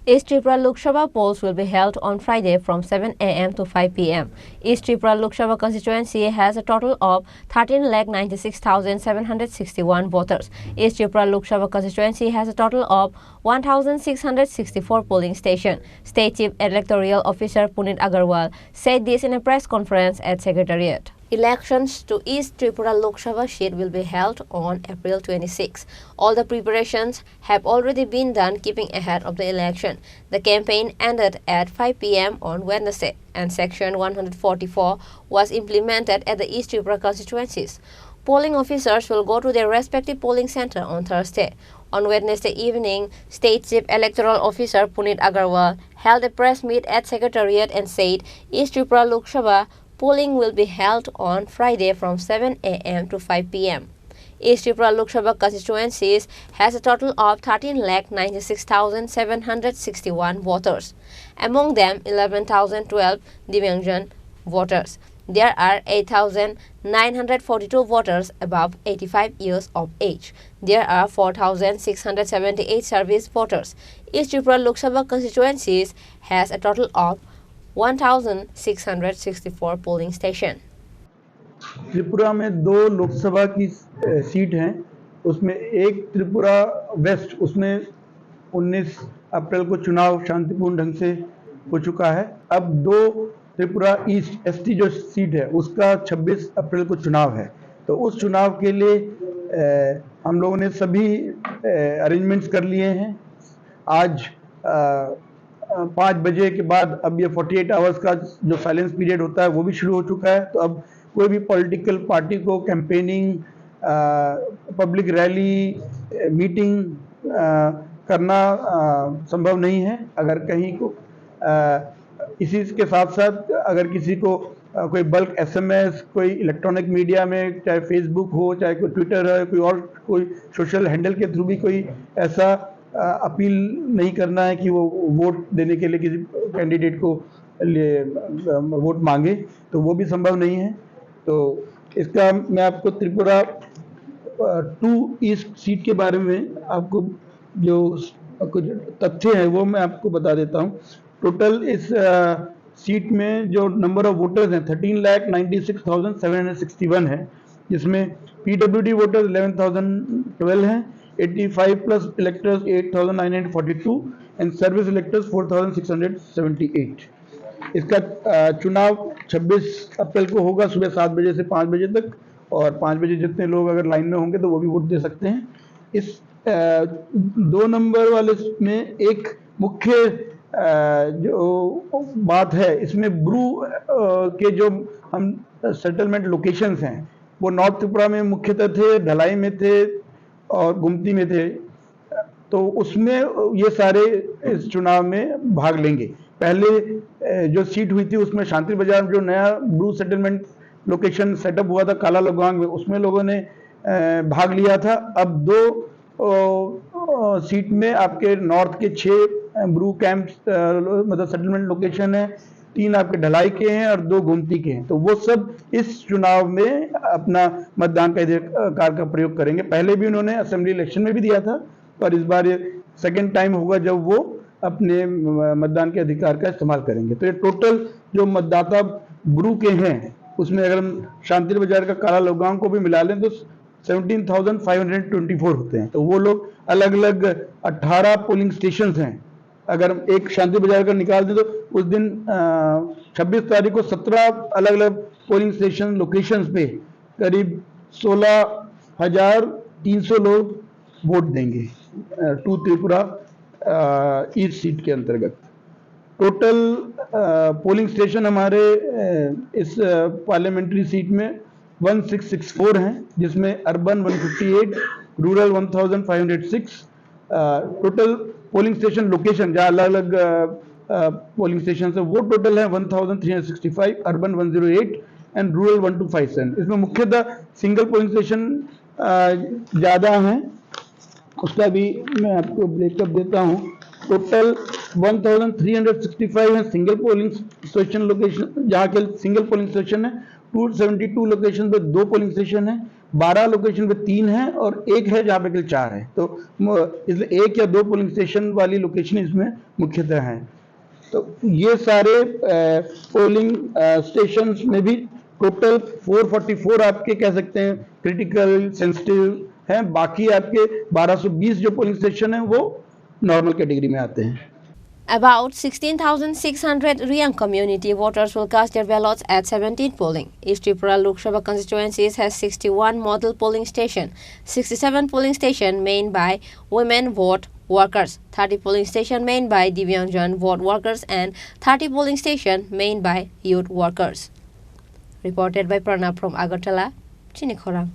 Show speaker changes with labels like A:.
A: East Tripura Lok Sabha polls will be held on Friday from 7 a.m. to 5 p.m. East Tripura Lok Sabha constituency has a total of 13,96,761 voters. East Tripura Lok Sabha constituency has a total of 1,664 polling stations. State Chief Electoral Officer Punit Agarwal said this in a press conference at Secretariat. Elections to East Tripura Lok Sabha seat will be held on April 26. All the preparations have already been done keeping ahead of the election. The campaign ended at 5 p.m. on Wednesday, and Section 144 was implemented at the East Tripura constituencies. Polling officers will go to their respective polling center on Thursday. On Wednesday evening, State Chief Electoral Officer Punit Agarwal held a press meet at Secretariat and said East Tripura Lok Sabha polling will be held on Friday from 7 a.m. to 5 p.m. East Tripura Lok Sabha constituencies has a total of 13,96,761 voters. Among them, 11,012 Divyangjan voters. There are 8,942 voters above 85 years of age. There are 4,678 service voters. East Tripura Lok Sabha constituencies has a total of 1,664 polling station.
B: Tripura में दो लोकसभा की seat हैं, उसमें एक Tripura waste, उसमें 19 अप्रैल को चुनाव शांतिपूर्ण ढंग से हो चुका है। अब दो त्रिपुरा ईस्ट एसटी जो सीट है उसका 26 अप्रैल को चुनाव है। तो उस चुनाव के लिए हम लोगों ने सभी अरेंजमेंट्स कर लिए हैं। आज 5 बजे के बाद अब ये 48 आवर्स का जो साइलेंस पीरियड होता है वो भी शुरू हो चुका है। तो अब कोई भी पॉलिटिकल पार्टी को कैंपेनिंग, पब्लिक रैली, मीटिंग करना संभव नहीं है। अगर कहीं को इसी के साथ साथ अगर किसी को कोई बल्क एसएमएस, कोई इलेक्ट्रॉनिक मीडिया में, चाहे फेसबुक हो, चाहे कोई ट्विटर है, कोई और कोई सोशल हैंडल के थ्रू भी कोई ऐसा अपील नहीं करना है कि वो वोट देने के लिए किसी कैंडिडेट को लिए वोट मांगे, तो वो भी संभव नहीं है। तो इसका मैं आपको त्रिपुरा 2 ईस्ट सीट के बारे में आपको जो कुछ तथ्य हैं वो मैं आपको बता देता हूँ। टोटल इस सीट में जो नंबर ऑफ वोटर्स हैं 13,96,761 है, जिसमें पीडब्ल्यूडी वोटर्स 11,012 हैं, 85 plus electors 8,942 and service electors 4,678। इसका चुनाव 26 अप्रैल को होगा सुबह 7 बजे से 5 बजे तक, और 5 बजे जितने लोग अगर लाइन में होंगे तो वो भी वोट दे सकते हैं। इस 2 नंबर वाले में एक मुख्य जो बात है, इसमें ब्रू के जो हम सेटलमेंट लोकेशंस हैं वो नॉर्थ त्रिपुरा में मुख्यतः थे, ढलाई में थे और गुमती में थे। तो उसमें ये सारे इस चुनाव में भाग लेंगे। पहले जो सीट हुई थी उसमें शांति बाजार में जो नया ब्रू सेटलमेंट लोकेशन सेटअप हुआ था काला लगवांग में, उसमें लोगों ने भाग लिया था। अब 2 सीट में आपके नॉर्थ के 6 ब्रू कैंप मतलब सेटलमेंट लोकेशन है, 3 आपके ढलाई के हैं और 2 गोमती के हैं। तो वो सब इस चुनाव में अपना मतदान का अधिकार का प्रयोग करेंगे। पहले भी उन्होंने असेंबली इलेक्शन में भी दिया था, पर इस बार ये सेकेंड टाइम होगा जब वो अपने मतदान के अधिकार का इस्तेमाल करेंगे। तो ये टोटल जो मतदाता ब्रू के हैं उसमें अगर हम शांति बाजार का काला लोगांव को भी मिला लें तो 17,524 होते हैं। तो वो लोग अलग अलग 18 पोलिंग स्टेशन हैं। अगर एक शांति बाजार का निकाल दें तो उस दिन 26 तारीख को 17 अलग अलग पोलिंग स्टेशन लोकेशंस पे करीब 16,300 लोग वोट देंगे 2 त्रिपुरा ईस्ट सीट के अंतर्गत। टोटल पोलिंग स्टेशन हमारे इस पार्लियामेंट्री सीट में 1664 हैं, जिसमें urban 158, rural 1506। Total polling station location जहाँ अलग अलग पोलिंग स्टेशन है वो टोटल है 1365, अर्बन 108 एंड रूरल 1257। इसमें मुख्यतः सिंगल पोलिंग स्टेशन ज़्यादा हैं, उसका भी मैं आपको ब्रेकअप देता हूँ। टोटल 1365 है सिंगल पोलिंग स्टेशन लोकेशन, जहाँ के सिंगल पोलिंग स्टेशन है। 272 लोकेशन पे 2 पोलिंग स्टेशन है। 12 लोकेशन पे 3 है और एक है जहाँ पे केवल 4 है, तो इसलिए 1 या 2 पोलिंग स्टेशन वाली लोकेशन इसमें मुख्यतः हैं। तो ये सारे पोलिंग स्टेशंस में भी टोटल 444 आपके कह सकते हैं क्रिटिकल सेंसिटिव हैं, बाकी आपके 1220 जो पोलिंग स्टेशन हैं वो नॉर्मल कैटेगरी में आते हैं।
A: About 16,600 Riang community voters will cast their ballots at 17 polling. East Tripura Lok Sabha constituencies has 61 model polling station, 67 polling station manned by women vote workers, 30 polling station manned by Divyangjan vote workers and 30 polling station manned by youth workers. Reported by Pranab from Agartala, Chinikhorang.